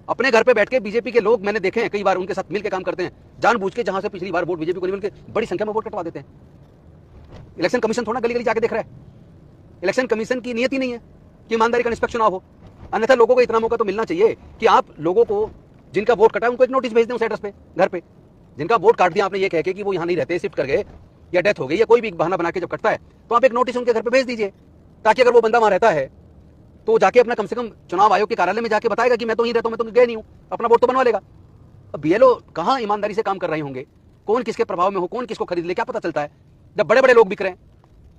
अपने घर पे बैठ के बीजेपी के लोग मैंने देखे हैं कई बार, उनके साथ मिलकर काम करते हैं, जानबूझ के जहां से पिछली बार वोट बीजेपी को नहीं मिल के बड़ी संख्या में वोट कटवा देते हैं। इलेक्शन कमीशन थोड़ा गली गली जाके देख रहा है। इलेक्शन कमीशन की नियत ही नहीं है कि ईमानदारी का निष्पक्ष चुनाव हो। अन्यथा लोगों को इतना मौका तो मिलना चाहिए कि आप लोगों को जिनका वोट कटा है उनको एक नोटिस भेज दें उस एड्रेस पे, घर पे। जिनका वोट काट दिया आपने ये कह के कि वो यहाँ नहीं रहते, शिफ्ट कर गए या डेथ हो गई या कोई भी बहाना बना के जब कटता है, तो आप एक नोटिस उनके घर पे भेज दीजिए, ताकि अगर वो बंदा वहां रहता है तो जाके अपना कम से कम चुनाव आयोग के कार्यालय में जाके बताएगा कि मैं तो यहीं रहता हूं, मैं तो गए नहीं हूं, अपना वोट तो बनवा लेगा। अब बीएलओ कहां ईमानदारी से काम कर रहे होंगे, कौन किसके प्रभाव में हो, कौन किसको खरीद ले, क्या पता चलता है। जब बड़े बड़े लोग बिक रहे हैं,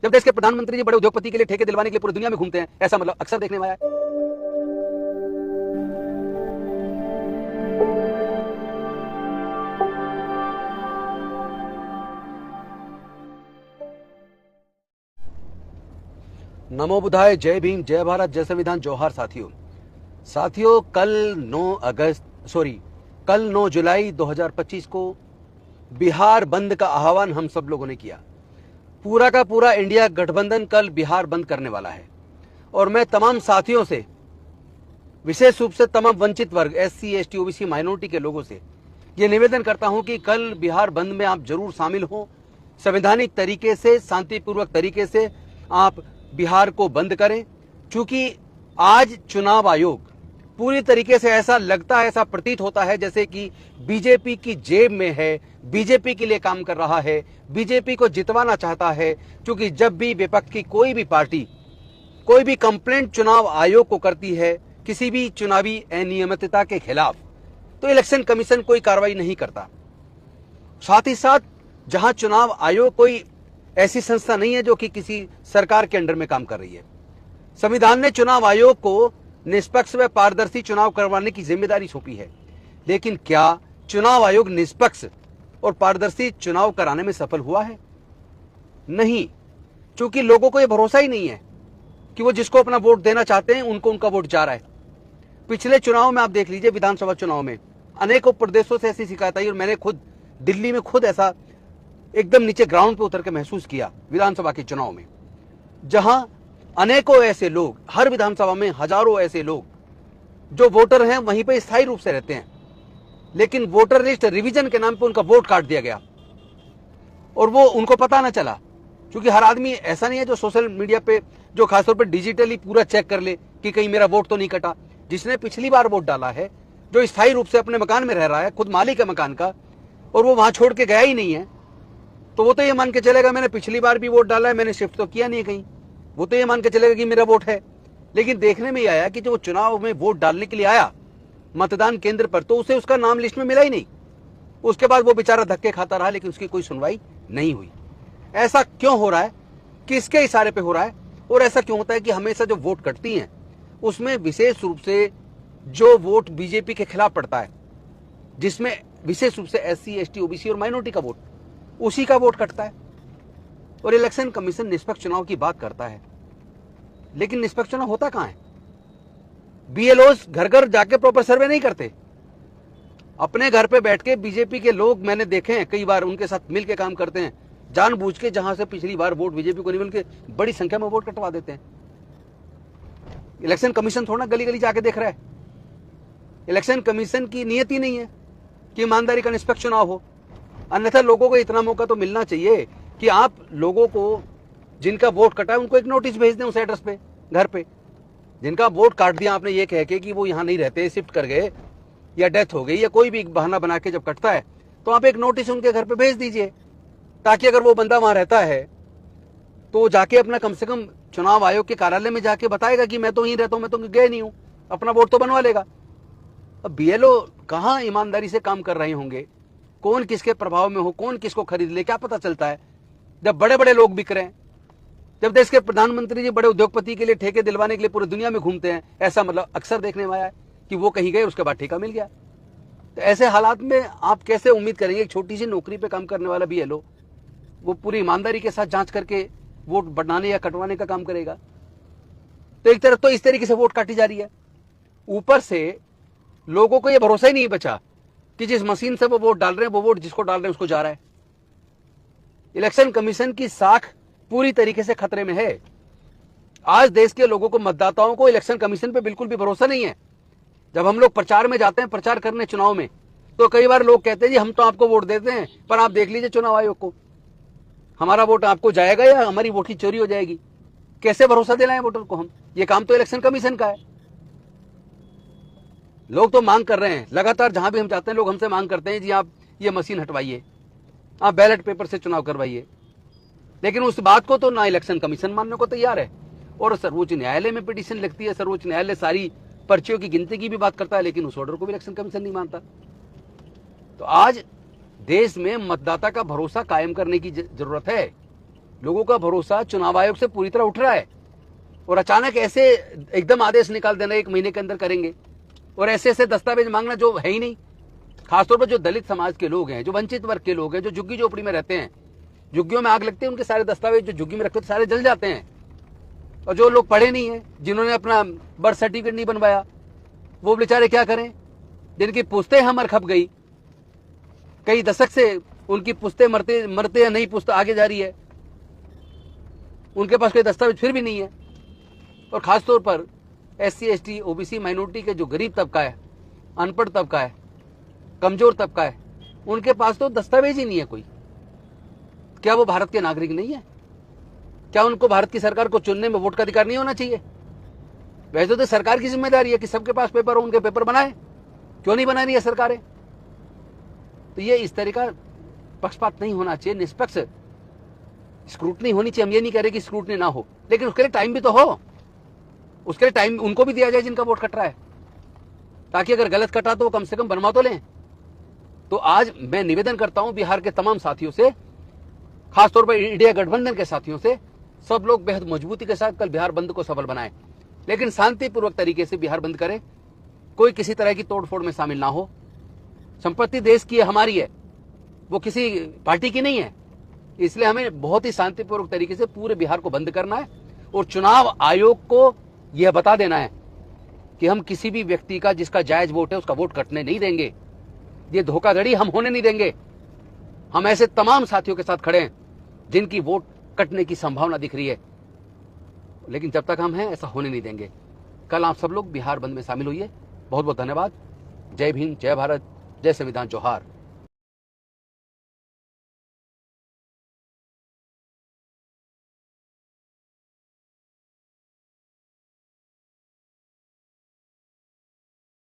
जब देश के प्रधानमंत्री जी बड़े उद्योगपति के लिए ठेके दिलवाने के लिए पूरी दुनिया में घूमते हैं, ऐसा मतलब अक्सर देखने में आया है। नमो बुधाय, जय भीम, जय भारत, जय संविधान, जोहार साथियों। कल 9 जुलाई 2025 को बिहार बंद का आह्वान हम सब लोगों ने किया। पूरा का पूरा इंडिया गठबंधन कल बिहार बंद करने वाला है। और मैं तमाम साथियों से, विशेष रूप से तमाम वंचित वर्ग, SC, ST, OBC, माइनॉरिटी के लोगों से यह निवेदन करता हूं कि कल बिहार बंद में आप जरूर शामिल हों। संवैधानिक तरीके से, शांतिपूर्वक तरीके से आप बिहार को बंद करें। क्योंकि आज चुनाव आयोग पूरी तरीके से ऐसा लगता है, ऐसा प्रतीत होता है जैसे कि बीजेपी की जेब में है, बीजेपी के लिए काम कर रहा है, बीजेपी को जितवाना चाहता है। क्योंकि जब भी विपक्ष की कोई भी पार्टी कोई भी कंप्लेंट चुनाव आयोग को करती है किसी भी चुनावी अनियमितता के खिलाफ, तो इलेक्शन कमीशन कोई कार्रवाई नहीं करता। साथ ही साथ जहां चुनाव आयोग कोई ऐसी संस्था नहीं है जो कि किसी सरकार के अंडर में काम कर रही है। संविधान ने चुनाव आयोग को निष्पक्ष व पारदर्शी चुनाव करवाने की जिम्मेदारी सौंपी है। लेकिन क्या चुनाव आयोग निष्पक्ष और पारदर्शी चुनाव कराने में सफल हुआ है? नहीं, क्योंकि लोगों को यह भरोसा ही नहीं है कि वो जिसको अपना वोट देना चाहते हैं उनको उनका वोट जा रहा है। पिछले चुनाव में आप देख लीजिए, विधानसभा चुनाव में अनेकों प्रदेशों से ऐसी शिकायत आई और मैंने खुद दिल्ली में ऐसा एकदम नीचे ग्राउंड पे उतर के महसूस किया विधानसभा के चुनाव में, जहां अनेकों ऐसे लोग, हर विधानसभा में हजारों ऐसे लोग जो वोटर हैं वहीं पे स्थायी रूप से रहते हैं, लेकिन वोटर लिस्ट रिवीजन के नाम पे उनका वोट काट दिया गया और वो उनको पता ना चला। क्योंकि हर आदमी ऐसा नहीं है जो सोशल मीडिया पे, जो खासतौर पर डिजिटली पूरा चेक कर ले कि कहीं मेरा वोट तो नहीं कटा। जिसने पिछली बार वोट डाला है, जो स्थायी रूप से अपने मकान में रह रहा है, खुद मालिक है मकान का, और वो वहां छोड़ के गया ही नहीं है, तो वो तो ये मान के चलेगा मैंने पिछली बार भी वोट डाला है, मैंने शिफ्ट तो किया नहीं कहीं, वो तो ये मान के चलेगा कि मेरा वोट है। लेकिन देखने में आया कि जो चुनाव में वोट डालने के लिए आया मतदान केंद्र पर, तो उसे उसका नाम लिस्ट में मिला ही नहीं। उसके बाद वो बेचारा धक्के खाता रहा, लेकिन उसकी कोई सुनवाई नहीं हुई। ऐसा क्यों हो रहा है, किसके इशारे पे हो रहा है? और ऐसा क्यों होता है कि हमेशा जो वोट कटती हैं उसमें विशेष रूप से जो वोट बीजेपी के खिलाफ पड़ता है, जिसमें विशेष रूप से SC, ST, OBC और माइनॉरिटी का वोट, उसी का वोट कटता है। और इलेक्शन कमीशन निष्पक्ष चुनाव की बात करता है, लेकिन निष्पक्ष चुनाव होता कहां है? BLOs घर घर जाके प्रॉपर सर्वे नहीं करते। अपने घर पे बैठ के बीजेपी के लोग मैंने देखे हैं कई बार, उनके साथ मिलकर काम करते हैं, जानबूझ के जहां से पिछली बार वोट बीजेपी को नहीं मिल के बड़ी संख्या में वोट कटवा देते हैं। इलेक्शन कमीशन थोड़ा गली गली जाके देख रहा है। इलेक्शन कमीशन की नियत ही नहीं है कि ईमानदारी का निष्पक्ष चुनाव हो। अन्यथा लोगों को इतना मौका तो मिलना चाहिए कि आप लोगों को जिनका वोट कटा है उनको एक नोटिस भेज दें उस एड्रेस पे, घर पे। जिनका वोट काट दिया आपने ये कह के कि वो यहाँ नहीं रहते, शिफ्ट कर गए या डेथ हो गई या कोई भी बहाना बना के जब कटता है, तो आप एक नोटिस उनके घर पे भेज दीजिए, ताकि अगर वो बंदा वहां रहता है तो जाके अपना कम से कम चुनाव आयोग के कार्यालय में जाके बताएगा कि मैं तो यहीं रहता हूं, मैं तो गए नहीं हूं, अपना वोट तो बनवा लेगा। अब BLO कहां ईमानदारी से काम कर रहे होंगे, कौन किसके प्रभाव में हो, कौन किसको खरीद ले, क्या पता चलता है। जब बड़े बड़े लोग बिक रहे हैं, जब देश के प्रधानमंत्री जी बड़े उद्योगपति के लिए ठेके दिलवाने के लिए पूरी दुनिया में घूमते हैं, ऐसा मतलब अक्सर देखने में आया है कि वो कहीं गए उसके बाद ठेका मिल गया। तो ऐसे हालात में आप कैसे उम्मीद करेंगे एक छोटी सी नौकरी पे काम करने वाला BLO वो पूरी ईमानदारी के साथ जांच करके वोट बढ़ाने या कटवाने का काम करेगा? तो एक तरफ तो इस तरीके से वोट काटी जा रही है, ऊपर से लोगों को यह भरोसा ही नहीं बचा कि जिस मशीन से वो वोट डाल रहे हैं वो वोट जिसको डाल रहे हैं उसको जा रहा है। इलेक्शन कमीशन की साख पूरी तरीके से खतरे में है। आज देश के लोगों को, मतदाताओं को इलेक्शन कमीशन पे बिल्कुल भी भरोसा नहीं है। जब हम लोग प्रचार में जाते हैं, प्रचार करने चुनाव में, तो कई बार लोग कहते हैं जी हम तो आपको वोट देते हैं, पर आप देख लीजिए चुनाव आयोग को, हमारा वोट आपको जाएगा या हमारी वोट की चोरी हो जाएगी। कैसे भरोसा दिलाएं वोटर को हम? ये काम तो इलेक्शन कमीशन का है। लोग तो मांग कर रहे हैं, लगातार जहां भी हम जाते हैं लोग हमसे मांग करते हैं जी आप ये मशीन हटवाइए, आप बैलेट पेपर से चुनाव करवाइए। लेकिन उस बात को तो ना इलेक्शन कमीशन मानने को तैयार है, और सर्वोच्च न्यायालय में पिटीशन लिखती है, सर्वोच्च न्यायालय सारी पर्चियों की गिनती की भी बात करता है, लेकिन उस ऑर्डर को भी इलेक्शन कमीशन नहीं मानता। तो आज देश में मतदाता का भरोसा कायम करने की जरूरत है। लोगों का भरोसा चुनाव आयोग से पूरी तरह उठ रहा है, और अचानक ऐसे एकदम आदेश निकाल देना 1 महीने के अंदर करेंगे, और ऐसे ऐसे दस्तावेज मांगना जो है ही नहीं। खासतौर पर जो दलित समाज के लोग हैं, जो वंचित वर्ग के लोग हैं, जो झुग्गी झोपड़ी में रहते हैं, झुग्गियों में आग लगती है, उनके सारे दस्तावेज जो झुग्गी में रखते सारे जल जाते हैं। और जो लोग पढ़े नहीं है, जिन्होंने अपना बर्थ सर्टिफिकेट नहीं बनवाया, वो बेचारे क्या करें? जिनकी पुश्तें हमर खप गई, कई दशक से उनकी पुश्तें मरते या नहीं पुश्त आगे जा रही है, उनके पास कोई दस्तावेज फिर भी नहीं है। और खासतौर पर SC ST OBC माइनॉरिटी के जो गरीब तबका है, अनपढ़ तबका है, कमजोर तबका है, उनके पास तो दस्तावेज ही नहीं है कोई। क्या वो भारत के नागरिक नहीं है? क्या उनको भारत की सरकार को चुनने में वोट का अधिकार नहीं होना चाहिए? वैसे तो सरकार की जिम्मेदारी है कि सबके पास पेपर हो, उनके पेपर बनाए। क्यों नहीं बना रही है सरकारें? तो ये इस तरह का पक्षपात नहीं होना चाहिए, निष्पक्ष स्क्रूटनी होनी चाहिए। हम ये नहीं कह रहे कि स्क्रूटनी ना हो, लेकिन उसके लिए टाइम भी तो हो। उसके लिए टाइम उनको भी दिया जाए जिनका वोट कट रहा है, ताकि अगर गलत कटा तो वो कम से कम बनवा तो लें। तो आज मैं निवेदन करता हूं बिहार के तमाम साथियों से, खासतौर पर इंडिया गठबंधन के साथियों से, सब लोग बेहद मजबूती के साथ कल बिहार बंद को सफल बनाएं, लेकिन शांतिपूर्वक तरीके से बिहार बंद करें। कोई किसी तरह की तोड़फोड़ में शामिल ना हो। संपत्ति देश की है, हमारी है, वो किसी पार्टी की नहीं है। इसलिए हमें बहुत ही शांतिपूर्वक तरीके से पूरे बिहार को बंद करना है, और चुनाव आयोग को यह बता देना है कि हम किसी भी व्यक्ति का जिसका जायज वोट है उसका वोट कटने नहीं देंगे। ये धोखाधड़ी हम होने नहीं देंगे। हम ऐसे तमाम साथियों के साथ खड़े हैं जिनकी वोट कटने की संभावना दिख रही है, लेकिन जब तक हम हैं ऐसा होने नहीं देंगे। कल आप सब लोग बिहार बंद में शामिल हुइए। बहुत बहुत धन्यवाद। जय भीम, जय भारत, जय संविधान, जोहार।